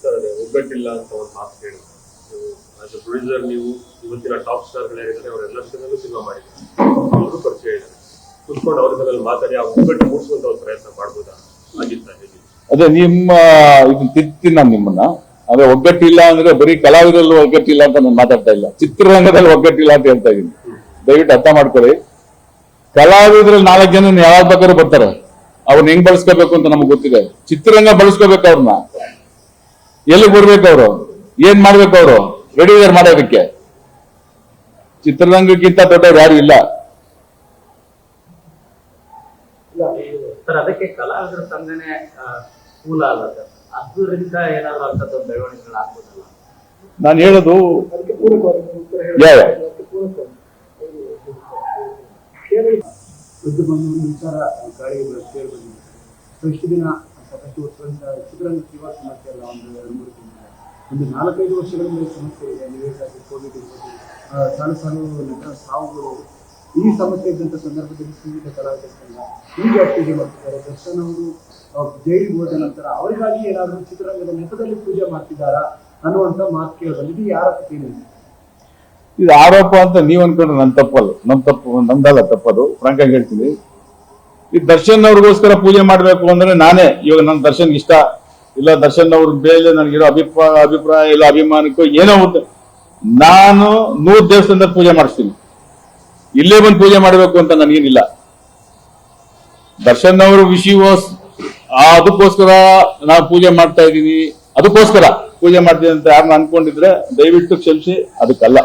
Sir ಅದೇ ಒಗ್ಗಟ್ಟಿಲ್ಲ ಅಂತ ಒಂದು ಮಾತು ಹೇಳಿದ್ರು. ಆಸ್ ಎ ಪ್ರೊಡ್ಯೂಸರ್ ನೀವು ಇವತ್ತಿನ ಟಾಪ್ ಸ್ಟಾರ್ಗಳಿದ್ದಾರೆ ಅವರೆಲ್ಲ ಜೊತೆನಲ್ಲೂ ಸಿನಿಮಾ ಮಾಡಿದ್ದಾರೆ, ಅವರು ಪರಿಚಯ ಇದ್ದಾರೆ, ಕುತ್ಕೊಂಡು ಅವ್ರ ಜೊತೆ ಮಾತಾಡಿ ಆ ಒಗ್ಗಟ್ಟು ಮೂಡಿಸುವಂತ ಒಂದು ಪ್ರಯತ್ನ ಮಾಡ್ಬೋದಾ ಆಗಿತ್ತ ಹೇಗೆ? ಅದೇ ನಿಮ್ಮ ಇದನ್ನ ತಿರ್ತೀನಿ ನಾನು ನಿಮ್ಮನ್ನ. ಅದೇ ಒಗ್ಗಟ್ಟಿಲ್ಲ ಅಂದ್ರೆ ಬರೀ ಕಲಾವಿದರಲ್ಲಿ ಒಗ್ಗಟ್ಟಿಲ್ಲ ಅಂತ ನಾನು ಮಾತಾಡ್ತಾ ಇಲ್ಲ, ಚಿತ್ರರಂಗದಲ್ಲಿ ಒಗ್ಗಟ್ಟಿಲ್ಲ ಅಂತ ಹೇಳ್ತಾ ಇದ್ದೀನಿ. ದಯವಿಟ್ಟು ಅರ್ಥ ಮಾಡ್ಕೊಳ್ಳಿ. ಕಲಾವಿದ್ರಲ್ಲಿ 4 ಜನ ಯಾವಾಗ ಬೇಕಾದ್ರೂ ಬರ್ತಾರೆ, ಅವ್ರನ್ನ ಹೆಂಗ್ ಬಳಸ್ಕೋಬೇಕು ಅಂತ ನಮ್ಗೆ ಗೊತ್ತಿದೆ. ಚಿತ್ರರಂಗ ಬಳಸ್ಕೋಬೇಕು ಅವ್ರನ್ನ, ಎಲ್ಲಿಗೆ ಬರ್ಬೇಕು ಅವರು, ಏನ್ ಮಾಡ್ಬೇಕು ಅವರು, ರೆಡಿ ಇದಾರೆ ಮಾಡೋದಕ್ಕೆ. ಚಿತ್ರರಂಗಕ್ಕಿಂತ ದೊಡ್ಡವ್ರು ಯಾರು ಇಲ್ಲ. ಸರ್ ಅದಕ್ಕೆ ಕಲಾವಿದರ ಸಂಘನೆ ಮೂಲ ಅಲ್ಲ ಸರ್, ಅದರಿಂದ ಏನಾದ್ರು ಅಂತದ್ದು ಬೆಳವಣಿಗೆಗಳಾಗ್ಬೋದಲ್ಲ? ನಾನು ಹೇಳೋದು ವಿಚಾರ ಗಾಳಿಗೆ ಕೇಳಿ ಬಂದಿದೆ. ಇಷ್ಟು ದಿನ ಸಾಕಷ್ಟು ವರ್ಷಗಳಿಂದ ಚಿತ್ರರಂಗಕ್ಕೆ ಇವಾಗ ಸಮಸ್ಯೆ ಅಲ್ಲ, ಒಂದು 2-3 ತಿಂಗಳು, ಒಂದು 4-5 ವರ್ಷಗಳಿಂದ ಸಮಸ್ಯೆ ಇದೆ. ನೀವೇಕಾಗಿ ಕೋವಿಡ್ ಇರ್ಬೋದು, ಸಾಲು ನಟರ ಸಾವುಗಳು, ಈ ಸಮಸ್ಯೆ ಇದ್ದಂಥ ಸಂದರ್ಭದಲ್ಲಿ ಸಂಗೀತ ಕಲಾವಿದರ ಸಂಘ ಹೀಗೆ ಪೂಜೆ ಮಾಡ್ತಿದ್ದಾರೆ. ದರ್ಶನ್ ಅವರು ಜೈಲಿಗೆ ಹೋದ ನಂತರ ಅವರಿಗಾಗಿ ಏನಾದರೂ ಚಿತ್ರರಂಗದ ನೆಪದಲ್ಲಿ ಪೂಜೆ ಮಾಡ್ತಿದ್ದಾರಾ ಅನ್ನುವಂಥ ಮಾತು ಕೇಳಬಂದಿದ್ದು. ಇದು ಯಾರ ಏನಿದೆ ಇದು ಆರೋಪ ಅಂತ ನೀವ್ ಅನ್ಕೊಂಡ್ರೆ ನನ್ ತಪ್ಪಲ್ಲ, ನಮ್ದಲ್ಲ ತಪ್ಪದು. ಫ್ರಾಂಕ್ ಆಗಿ ಹೇಳ್ತೀನಿ, ಈ ದರ್ಶನ್ ಅವ್ರಿಗೋಸ್ಕರ ಪೂಜೆ ಮಾಡ್ಬೇಕು ಅಂದ್ರೆ ನಾನೇ ಇವಾಗ ನನ್ ದರ್ಶನ್ ಇಷ್ಟ ಇಲ್ಲ, ದರ್ಶನ್ ಅವ್ರ ಮೇಲೆ ನನಗಿರೋ ಅಭಿಪ್ರಾಯ ಇಲ್ಲ, ಅಭಿಮಾನಕ್ಕೂ ಏನೋ ಒಂದು ನಾನು 100 ದೇವಸ್ಥಾನದಲ್ಲಿ ಪೂಜೆ ಮಾಡಿಸ್ತೀನಿ, ಇಲ್ಲೇ ಬಂದು ಪೂಜೆ ಮಾಡ್ಬೇಕು ಅಂತ ನನಗೇನಿಲ್ಲ. ದರ್ಶನ್ ಅವ್ರ ವಿಷಯ ಅದಕ್ಕೋಸ್ಕರ ನಾವು ಪೂಜೆ ಮಾಡ್ತಾ ಇದ್ದೀನಿ, ಅದಕ್ಕೋಸ್ಕರ ಪೂಜೆ ಮಾಡ್ತೀನಿ ಅಂತ ಯಾರನ್ನ ಅನ್ಕೊಂಡಿದ್ರೆ ದಯವಿಟ್ಟು ಕ್ಷಮಿಸಿ, ಅದಕ್ಕಲ್ಲ.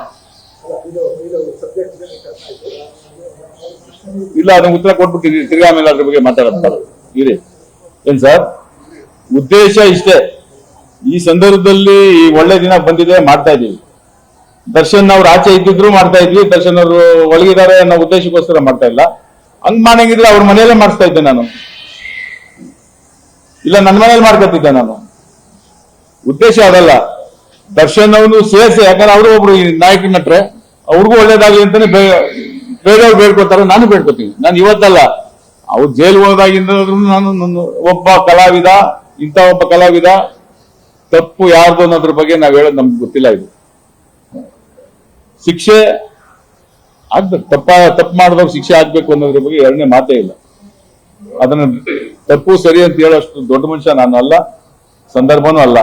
ಇಲ್ಲ, ಅದನ್ನ ಉತ್ತರ ಕೊಟ್ಬಿಟ್ಟಿದ್ದೀನಿ, ತಿರ್ಗಾ ಆಮೇಲೆ ಅದ್ರ ಬಗ್ಗೆ ಮಾತಾಡ್ತಾರೆ ಇರಿ. ಏನ್ ಸರ್, ಉದ್ದೇಶ ಇಷ್ಟೇ. ಈ ಸಂದರ್ಭದಲ್ಲಿ ಈ ಒಳ್ಳೆ ದಿನ ಬಂದಿದೆ, ಮಾಡ್ತಾ ಇದೀವಿ. ದರ್ಶನ್ ಅವ್ರು ಆಚೆ ಇದ್ದಿದ್ರು ಮಾಡ್ತಾ ಇದ್ವಿ, ದರ್ಶನ್ ಅವರು ಒಳಗಿದ್ದಾರೆ ಅನ್ನೋ ಉದ್ದೇಶಕ್ಕೋಸ್ಕರ ಮಾಡ್ತಾ ಇಲ್ಲ. ಹಂಗ್ ಮಾಡಂಗಿದ್ರೆ ಅವ್ರ ಮನೆಯಲ್ಲೇ ಮಾಡಿಸ್ತಾ ಇದ್ದೆ ನಾನು, ಇಲ್ಲ ನನ್ನ ಮನೇಲಿ ಮಾಡ್ಕೊತಿದ್ದೆ ನಾನು. ಉದ್ದೇಶ ಅದಲ್ಲ. ದರ್ಶನ್ ಅವನು ಸೇರಿಸಿ, ಯಾಕಂದ್ರೆ ಅವರು ಒಬ್ರು ನಾಯಕ ನಟ್ರೆ, ಅವ್ರಿಗೂ ಒಳ್ಳೇದಾಗ್ಲಿ ಅಂತಾನೆ ಬೇರೆಯವ್ರು ಬೇಡ್ಕೊತಾರೆ, ನಾನು ಬೇಡ್ಕೊತೀನಿ. ನಾನು ಇವತ್ತಲ್ಲ, ಅವ್ರು ಜೈಲು ಹೋದಾಗಿಂದ ನಾನು ಒಬ್ಬ ಕಲಾವಿದ, ಇಂಥ ಒಬ್ಬ ಕಲಾವಿದ, ತಪ್ಪು ಯಾರ್ದು ಅನ್ನೋದ್ರ ಬಗ್ಗೆ ನಾವ್ ಹೇಳೋದು ನಮ್ಗೆ ಗೊತ್ತಿಲ್ಲ. ಇದು ಶಿಕ್ಷೆ ಆಗ್ಬೇಕು, ತಪ್ಪು ಮಾಡಿದವ್ರು ಶಿಕ್ಷೆ ಆಗ್ಬೇಕು ಅನ್ನೋದ್ರ ಬಗ್ಗೆ ಎರಡನೇ ಮಾತೇ ಇಲ್ಲ. ಅದನ್ನ ತಪ್ಪು ಸರಿ ಅಂತ ಹೇಳೋಷ್ಟು ದೊಡ್ಡ ಮನುಷ್ಯ ನಾನು ಅಲ್ಲ, ಸಂದರ್ಭನೂ ಅಲ್ಲ.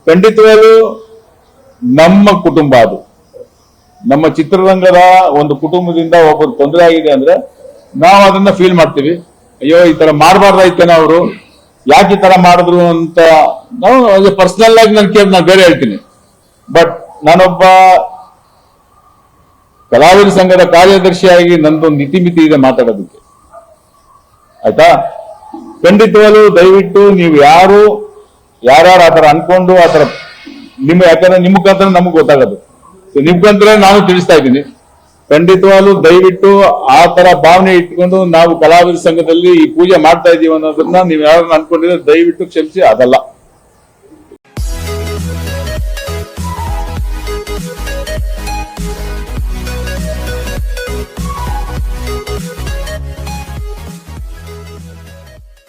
ಖಂಡಿತವಾಗ್ಲೂ ನಮ್ಮ ಕುಟುಂಬ ಅದು, ನಮ್ಮ ಚಿತ್ರರಂಗದ ಒಂದು ಕುಟುಂಬದಿಂದ ಒಬ್ಬರು ತೊಂದರೆ ಆಗಿದೆ ಅಂದ್ರೆ ನಾವು ಅದನ್ನ ಫೀಲ್ ಮಾಡ್ತೀವಿ. ಅಯ್ಯೋ ಈ ತರ ಮಾಡಬಾರ್ದಾಯ್ತೇನೋ ಅವರು, ಯಾಕೆ ಈ ತರ ಮಾಡಿದ್ರು ಅಂತ ನಾವು ಪರ್ಸನಲ್ ಆಗಿ ನಾನು ಬೇರೆ ಹೇಳ್ತೀನಿ. ಬಟ್ ನಾನೊಬ್ಬ ಕಲಾವಿದರ ಸಂಘದ ಕಾರ್ಯದರ್ಶಿಯಾಗಿ ನಂದೊಂದು ಮಿತಿ ಇದೆ ಮಾತಾಡೋದಕ್ಕೆ, ಆಯ್ತಾ? ಖಂಡಿತವಾಗ್ಲೂ ದಯವಿಟ್ಟು ನೀವು ಯಾರು ಆತರ ಅನ್ಕೊಂಡು ಆತರ ಯಾಕಂದ್ರೆ ನಿಮ್ಮ ಮುಖಾಂತರ ನಮಗ್ ಗೊತ್ತಾಗೋದು, ನಿಮ್ಗಂತರ ನಾನು ತಿಳಿಸ್ತಾ ಇದ್ದೀನಿ. ಖಂಡಿತವಾಗ್ಲೂ ದಯವಿಟ್ಟು ಆ ತರ ಭಾವನೆ ಇಟ್ಕೊಂಡು ನಾವು ಕಲಾವಿದರ ಸಂಘದಲ್ಲಿ ಈ ಪೂಜೆ ಮಾಡ್ತಾ ಇದೀವಿ ಅನ್ನೋದನ್ನ ನೀವು ಯಾರನ್ನ ಅನ್ಕೊಂಡಿದ್ರೆ ದಯವಿಟ್ಟು ಕ್ಷಮಿಸಿ, ಅದಲ್ಲ.